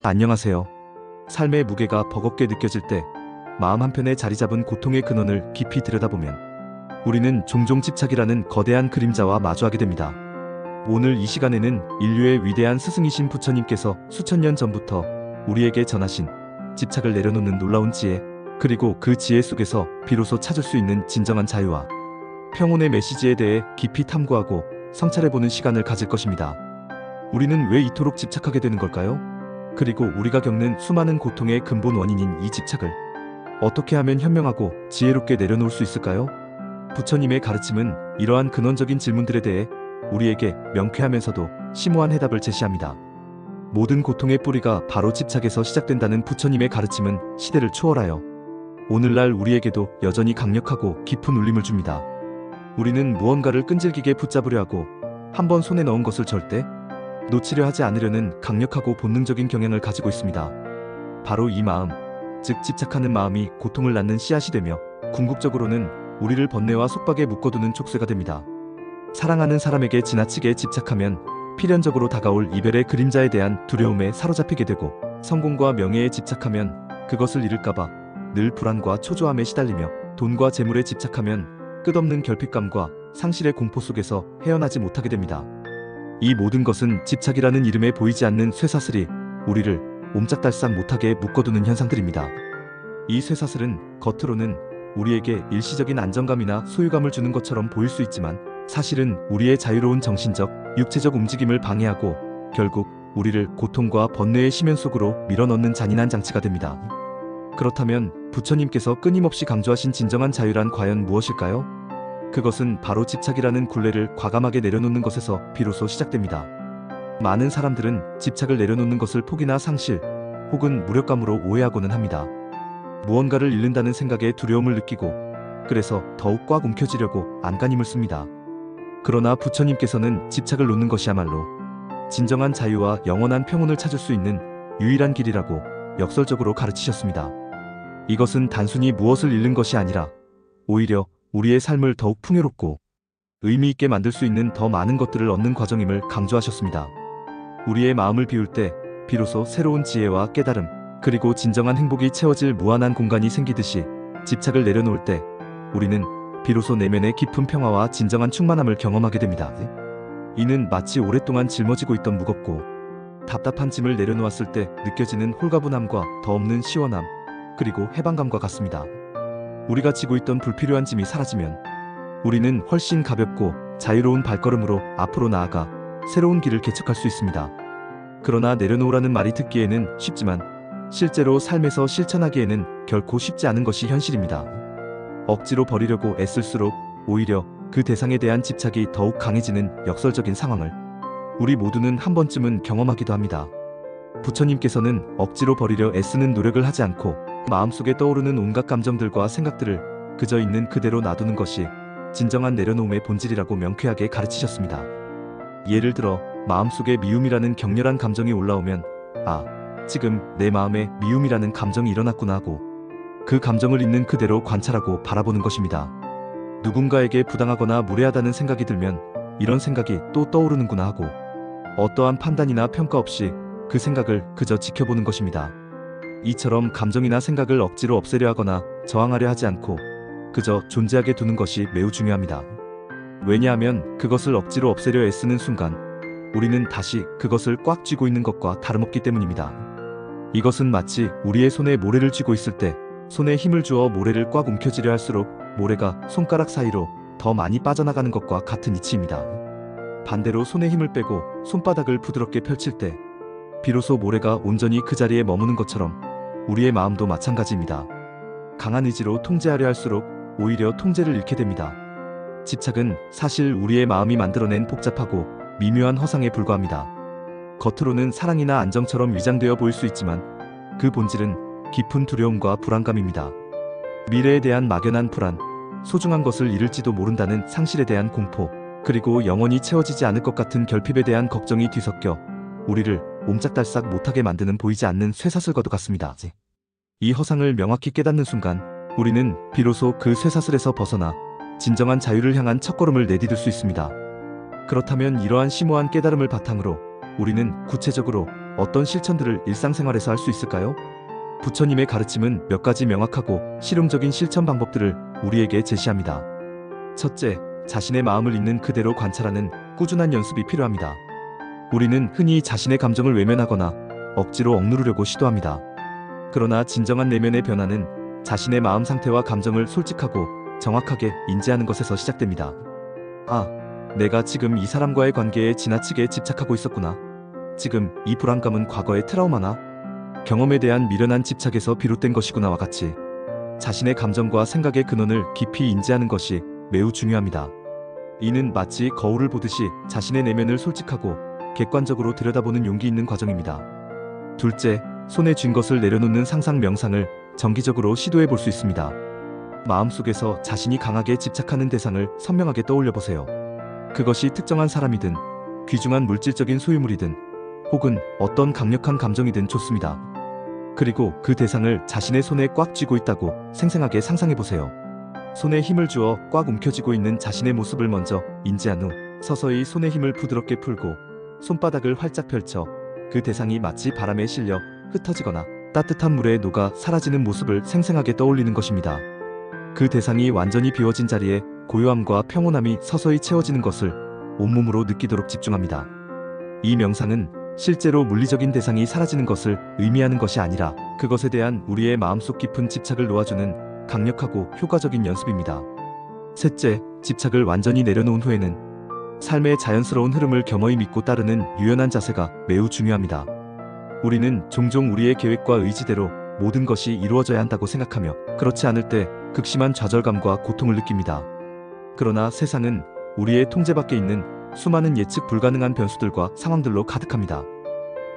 안녕하세요. 삶의 무게가 버겁게 느껴질 때 마음 한편에 자리 잡은 고통의 근원을 깊이 들여다보면 우리는 종종 집착이라는 거대한 그림자와 마주하게 됩니다. 오늘 이 시간에는 인류의 위대한 스승이신 부처님께서 수천 년 전부터 우리에게 전하신 집착을 내려놓는 놀라운 지혜, 그리고 그 지혜 속에서 비로소 찾을 수 있는 진정한 자유와 평온의 메시지에 대해 깊이 탐구하고 성찰해보는 시간을 가질 것입니다. 우리는 왜 이토록 집착하게 되는 걸까요? 그리고 우리가 겪는 수많은 고통의 근본 원인인 이 집착을 어떻게 하면 현명하고 지혜롭게 내려놓을 수 있을까요? 부처님의 가르침은 이러한 근원적인 질문들에 대해 우리에게 명쾌하면서도 심오한 해답을 제시합니다. 모든 고통의 뿌리가 바로 집착에서 시작된다는 부처님의 가르침은 시대를 초월하여 오늘날 우리에게도 여전히 강력하고 깊은 울림을 줍니다. 우리는 무언가를 끈질기게 붙잡으려 하고 한번 손에 넣은 것을 절대 놓치려 하지 않으려는 강력하고 본능적인 경향을 가지고 있습니다. 바로 이 마음, 즉 집착하는 마음이 고통을 낳는 씨앗이 되며 궁극적으로는 우리를 번뇌와 속박에 묶어두는 촉새가 됩니다. 사랑하는 사람에게 지나치게 집착하면 필연적으로 다가올 이별의 그림자에 대한 두려움에 사로잡히게 되고, 성공과 명예에 집착하면 그것을 잃을까봐 늘 불안과 초조함에 시달리며, 돈과 재물에 집착하면 끝없는 결핍감과 상실의 공포 속에서 헤어나지 못하게 됩니다. 이 모든 것은 집착이라는 이름에 보이지 않는 쇠사슬이 우리를 옴짝달싹 못하게 묶어두는 현상들입니다. 이 쇠사슬은 겉으로는 우리에게 일시적인 안정감이나 소유감을 주는 것처럼 보일 수 있지만 사실은 우리의 자유로운 정신적, 육체적 움직임을 방해하고 결국 우리를 고통과 번뇌의 심연 속으로 밀어넣는 잔인한 장치가 됩니다. 그렇다면 부처님께서 끊임없이 강조하신 진정한 자유란 과연 무엇일까요? 그것은 바로 집착이라는 굴레를 과감하게 내려놓는 것에서 비로소 시작됩니다. 많은 사람들은 집착을 내려놓는 것을 포기나 상실 혹은 무력감으로 오해하고는 합니다. 무언가를 잃는다는 생각에 두려움을 느끼고 그래서 더욱 꽉 움켜쥐려고 안간힘을 씁니다. 그러나 부처님께서는 집착을 놓는 것이야말로 진정한 자유와 영원한 평온을 찾을 수 있는 유일한 길이라고 역설적으로 가르치셨습니다. 이것은 단순히 무엇을 잃는 것이 아니라 오히려 우리의 삶을 더욱 풍요롭고 의미 있게 만들 수 있는 더 많은 것들을 얻는 과정임을 강조하셨습니다. 우리의 마음을 비울 때 비로소 새로운 지혜와 깨달음, 그리고 진정한 행복이 채워질 무한한 공간이 생기듯이 집착을 내려놓을 때 우리는 비로소 내면의 깊은 평화와 진정한 충만함을 경험하게 됩니다. 이는 마치 오랫동안 짊어지고 있던 무겁고 답답한 짐을 내려놓았을 때 느껴지는 홀가분함과 더 없는 시원함, 그리고 해방감과 같습니다. 우리가 지고 있던 불필요한 짐이 사라지면 우리는 훨씬 가볍고 자유로운 발걸음으로 앞으로 나아가 새로운 길을 개척할 수 있습니다. 그러나 내려놓으라는 말이 듣기에는 쉽지만 실제로 삶에서 실천하기에는 결코 쉽지 않은 것이 현실입니다. 억지로 버리려고 애쓸수록 오히려 그 대상에 대한 집착이 더욱 강해지는 역설적인 상황을 우리 모두는 한 번쯤은 경험하기도 합니다. 부처님께서는 억지로 버리려 애쓰는 노력을 하지 않고 마음속에 떠오르는 온갖 감정들과 생각들을 그저 있는 그대로 놔두는 것이 진정한 내려놓음의 본질이라고 명쾌하게 가르치셨습니다. 예를 들어 마음속에 미움이라는 격렬한 감정이 올라오면 지금 내 마음에 미움이라는 감정이 일어났구나 하고 그 감정을 있는 그대로 관찰하고 바라보는 것입니다. 누군가에게 부당하거나 무례하다는 생각이 들면 이런 생각이 또 떠오르는구나 하고 어떠한 판단이나 평가 없이 그 생각을 그저 지켜보는 것입니다. 이처럼 감정이나 생각을 억지로 없애려 하거나 저항하려 하지 않고 그저 존재하게 두는 것이 매우 중요합니다. 왜냐하면 그것을 억지로 없애려 애쓰는 순간 우리는 다시 그것을 꽉 쥐고 있는 것과 다름없기 때문입니다. 이것은 마치 우리의 손에 모래를 쥐고 있을 때 손에 힘을 주어 모래를 꽉 움켜쥐려 할수록 모래가 손가락 사이로 더 많이 빠져나가는 것과 같은 이치입니다. 반대로 손에 힘을 빼고 손바닥을 부드럽게 펼칠 때 비로소 모래가 온전히 그 자리에 머무는 것처럼 우리의 마음도 마찬가지입니다. 강한 의지로 통제하려 할수록 오히려 통제를 잃게 됩니다. 집착은 사실 우리의 마음이 만들어낸 복잡하고 미묘한 허상에 불과합니다. 겉으로는 사랑이나 안정처럼 위장되어 보일 수 있지만 그 본질은 깊은 두려움과 불안감입니다. 미래에 대한 막연한 불안, 소중한 것을 잃을지도 모른다는 상실에 대한 공포, 그리고 영원히 채워지지 않을 것 같은 결핍에 대한 걱정이 뒤섞여 우리를 옴짝달싹 못하게 만드는 보이지 않는 쇠사슬과도 같습니다. 이 허상을 명확히 깨닫는 순간 우리는 비로소 그 쇠사슬에서 벗어나 진정한 자유를 향한 첫걸음을 내디딜 수 있습니다. 그렇다면 이러한 심오한 깨달음을 바탕으로 우리는 구체적으로 어떤 실천들을 일상생활에서 할 수 있을까요? 부처님의 가르침은 몇 가지 명확하고 실용적인 실천 방법들을 우리에게 제시합니다. 첫째, 자신의 마음을 있는 그대로 관찰하는 꾸준한 연습이 필요합니다. 우리는 흔히 자신의 감정을 외면하거나 억지로 억누르려고 시도합니다. 그러나 진정한 내면의 변화는 자신의 마음 상태와 감정을 솔직하고 정확하게 인지하는 것에서 시작됩니다. 아, 내가 지금 이 사람과의 관계에 지나치게 집착하고 있었구나. 지금 이 불안감은 과거의 트라우마나 경험에 대한 미련한 집착에서 비롯된 것이구나와 같이 자신의 감정과 생각의 근원을 깊이 인지하는 것이 매우 중요합니다. 이는 마치 거울을 보듯이 자신의 내면을 솔직하고 객관적으로 들여다보는 용기 있는 과정입니다. 둘째, 손에 쥔 것을 내려놓는 상상 명상을 정기적으로 시도해 볼 수 있습니다. 마음속에서 자신이 강하게 집착하는 대상을 선명하게 떠올려 보세요. 그것이 특정한 사람이든 귀중한 물질적인 소유물이든 혹은 어떤 강력한 감정이든 좋습니다. 그리고 그 대상을 자신의 손에 꽉 쥐고 있다고 생생하게 상상해 보세요. 손에 힘을 주어 꽉 움켜쥐고 있는 자신의 모습을 먼저 인지한 후 서서히 손의 힘을 부드럽게 풀고 손바닥을 활짝 펼쳐 그 대상이 마치 바람에 실려 흩어지거나 따뜻한 물에 녹아 사라지는 모습을 생생하게 떠올리는 것입니다. 그 대상이 완전히 비워진 자리에 고요함과 평온함이 서서히 채워지는 것을 온몸으로 느끼도록 집중합니다. 이 명상은 실제로 물리적인 대상이 사라지는 것을 의미하는 것이 아니라 그것에 대한 우리의 마음속 깊은 집착을 놓아주는 강력하고 효과적인 연습입니다. 셋째, 집착을 완전히 내려놓은 후에는 삶의 자연스러운 흐름을 겸허히 믿고 따르는 유연한 자세가 매우 중요합니다. 우리는 종종 우리의 계획과 의지대로 모든 것이 이루어져야 한다고 생각하며 그렇지 않을 때 극심한 좌절감과 고통을 느낍니다. 그러나 세상은 우리의 통제 밖에 있는 수많은 예측 불가능한 변수들과 상황들로 가득합니다.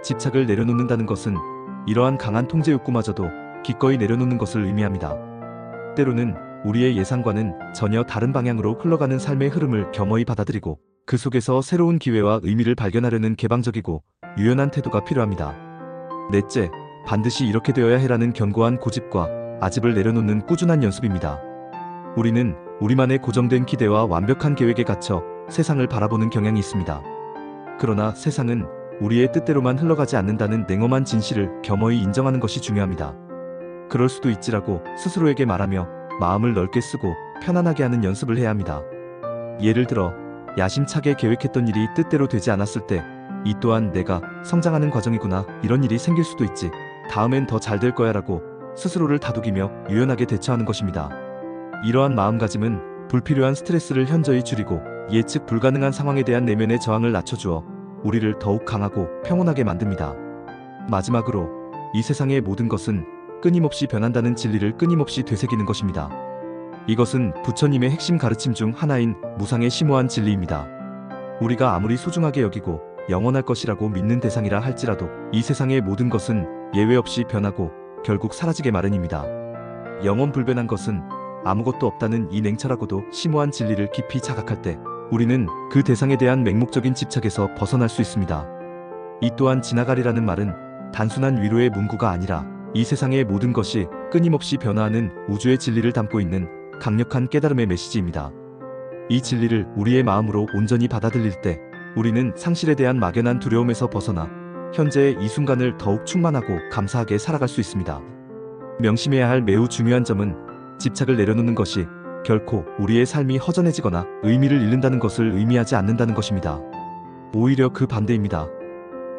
집착을 내려놓는다는 것은 이러한 강한 통제 욕구마저도 기꺼이 내려놓는 것을 의미합니다. 때로는 우리의 예상과는 전혀 다른 방향으로 흘러가는 삶의 흐름을 겸허히 받아들이고 그 속에서 새로운 기회와 의미를 발견하려는 개방적이고 유연한 태도가 필요합니다. 넷째, 반드시 이렇게 되어야 해라는 견고한 고집과 아집을 내려놓는 꾸준한 연습입니다. 우리는 우리만의 고정된 기대와 완벽한 계획에 갇혀 세상을 바라보는 경향이 있습니다. 그러나 세상은 우리의 뜻대로만 흘러가지 않는다는 냉엄한 진실을 겸허히 인정하는 것이 중요합니다. 그럴 수도 있지라고 스스로에게 말하며 마음을 넓게 쓰고 편안하게 하는 연습을 해야 합니다. 예를 들어 야심차게 계획했던 일이 뜻대로 되지 않았을 때 이 또한 내가 성장하는 과정이구나, 이런 일이 생길 수도 있지, 다음엔 더 잘 될 거야 라고 스스로를 다독이며 유연하게 대처하는 것입니다. 이러한 마음가짐은 불필요한 스트레스를 현저히 줄이고 예측 불가능한 상황에 대한 내면의 저항을 낮춰주어 우리를 더욱 강하고 평온하게 만듭니다. 마지막으로 이 세상의 모든 것은 끊임없이 변한다는 진리를 끊임없이 되새기는 것입니다. 이것은 부처님의 핵심 가르침 중 하나인 무상의 심오한 진리입니다. 우리가 아무리 소중하게 여기고 영원할 것이라고 믿는 대상이라 할지라도 이 세상의 모든 것은 예외 없이 변하고 결국 사라지게 마련입니다. 영원 불변한 것은 아무것도 없다는 이 냉철하고도 심오한 진리를 깊이 자각할 때 우리는 그 대상에 대한 맹목적인 집착에서 벗어날 수 있습니다. 이 또한 지나가리라는 말은 단순한 위로의 문구가 아니라 이 세상의 모든 것이 끊임없이 변화하는 우주의 진리를 담고 있는 강력한 깨달음의 메시지입니다. 이 진리를 우리의 마음으로 온전히 받아들일 때 우리는 상실에 대한 막연한 두려움에서 벗어나 현재의 이 순간을 더욱 충만하고 감사하게 살아갈 수 있습니다. 명심해야 할 매우 중요한 점은 집착을 내려놓는 것이 결코 우리의 삶이 허전해지거나 의미를 잃는다는 것을 의미하지 않는다는 것입니다. 오히려 그 반대입니다.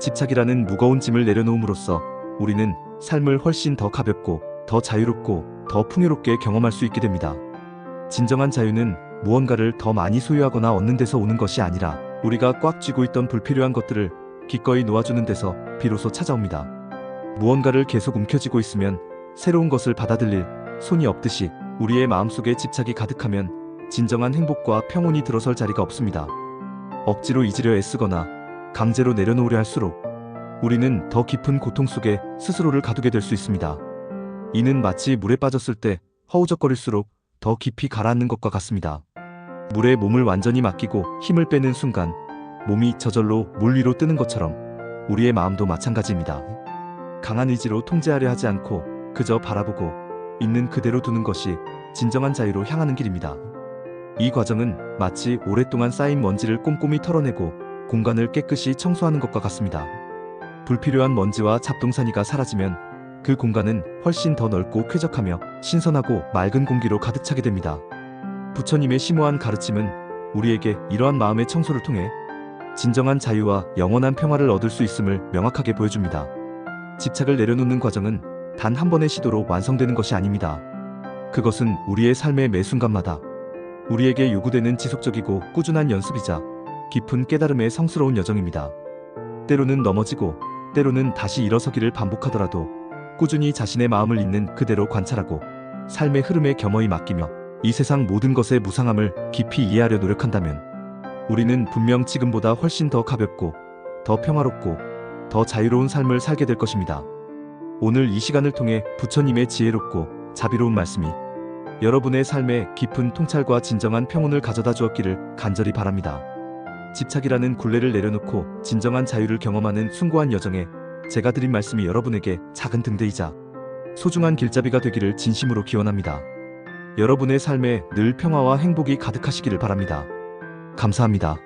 집착이라는 무거운 짐을 내려놓음으로써 우리는 삶을 훨씬 더 가볍고 더 자유롭고 더 풍요롭게 경험할 수 있게 됩니다. 진정한 자유는 무언가를 더 많이 소유하거나 얻는 데서 오는 것이 아니라 우리가 꽉 쥐고 있던 불필요한 것들을 기꺼이 놓아주는 데서 비로소 찾아옵니다. 무언가를 계속 움켜쥐고 있으면 새로운 것을 받아들일 손이 없듯이 우리의 마음속에 집착이 가득하면 진정한 행복과 평온이 들어설 자리가 없습니다. 억지로 잊으려 애쓰거나 강제로 내려놓으려 할수록 우리는 더 깊은 고통 속에 스스로를 가두게 될 수 있습니다. 이는 마치 물에 빠졌을 때 허우적거릴수록 더 깊이 가라앉는 것과 같습니다. 물에 몸을 완전히 맡기고 힘을 빼는 순간 몸이 저절로 물 위로 뜨는 것처럼 우리의 마음도 마찬가지입니다. 강한 의지로 통제하려 하지 않고 그저 바라보고 있는 그대로 두는 것이 진정한 자유로 향하는 길입니다. 이 과정은 마치 오랫동안 쌓인 먼지를 꼼꼼히 털어내고 공간을 깨끗이 청소하는 것과 같습니다. 불필요한 먼지와 잡동사니가 사라지면 그 공간은 훨씬 더 넓고 쾌적하며 신선하고 맑은 공기로 가득 차게 됩니다. 부처님의 심오한 가르침은 우리에게 이러한 마음의 청소를 통해 진정한 자유와 영원한 평화를 얻을 수 있음을 명확하게 보여줍니다. 집착을 내려놓는 과정은 단 한 번의 시도로 완성되는 것이 아닙니다. 그것은 우리의 삶의 매 순간마다 우리에게 요구되는 지속적이고 꾸준한 연습이자 깊은 깨달음의 성스러운 여정입니다. 때로는 넘어지고 때로는 다시 일어서기를 반복하더라도 꾸준히 자신의 마음을 있는 그대로 관찰하고 삶의 흐름에 겸허히 맡기며 이 세상 모든 것의 무상함을 깊이 이해하려 노력한다면 우리는 분명 지금보다 훨씬 더 가볍고 더 평화롭고 더 자유로운 삶을 살게 될 것입니다. 오늘 이 시간을 통해 부처님의 지혜롭고 자비로운 말씀이 여러분의 삶에 깊은 통찰과 진정한 평온을 가져다 주었기를 간절히 바랍니다. 집착이라는 굴레를 내려놓고 진정한 자유를 경험하는 숭고한 여정에 제가 드린 말씀이 여러분에게 작은 등대이자 소중한 길잡이가 되기를 진심으로 기원합니다. 여러분의 삶에 늘 평화와 행복이 가득하시기를 바랍니다. 감사합니다.